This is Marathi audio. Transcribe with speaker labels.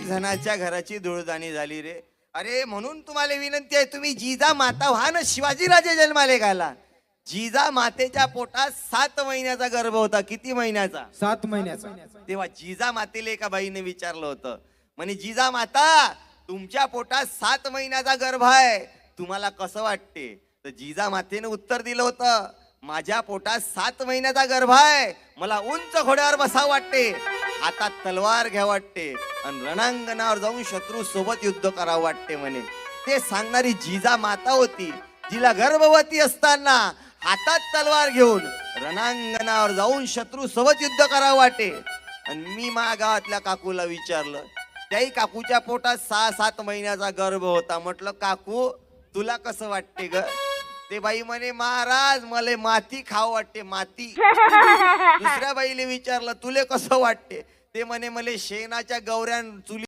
Speaker 1: जणाच्या घराची धुळदाणी झाली रे. अरे म्हणून तुम्हाला विनंती आहे, तुम्ही जिजा माता व्हा ना. शिवाजीराजे जन्माले घाला. जिजा मातेच्या पोटात 7 महिन्याचा गर्भ होता. किती महिन्याचा?
Speaker 2: 7 महिन्याचा.
Speaker 1: तेव्हा जिजा मातेला एका बाईने विचारलं होतं, म्हणे जिजा माता तुमच्या पोटात 7 महिन्याचा गर्भ आहे, तुम्हाला कसं वाटते? तर जिजा मातेने उत्तर दिलं होतं, माझ्या पोटात 7 महिन्याचा गर्भ आहे, मला उंच घोड्यावर बसावं वाटते, हातात तलवार घ्या वाटते आणि रणांगणावर जाऊन शत्रू सोबत युद्ध करावं वाटते म्हणे. ते सांगणारी जिजा माता होती, जिला गर्भवती असताना हातात तलवार घेऊन रणांगणावर जाऊन शत्रू सोबत युद्ध करावं वाटे. आणि मी माझ्या गावातल्या काकूला विचारलं, त्याही काकूच्या पोटात 6-7 महिन्याचा गर्भ होता. म्हटलं काकू तुला कसं वाटते ग? ते बाई म्हणे महाराज मला माती खाऊ वाटते, माती. दुसऱ्या बाईले विचारलं तुले कसं वाटते? ते म्हणे मला शेणाच्या गौऱ्या चुली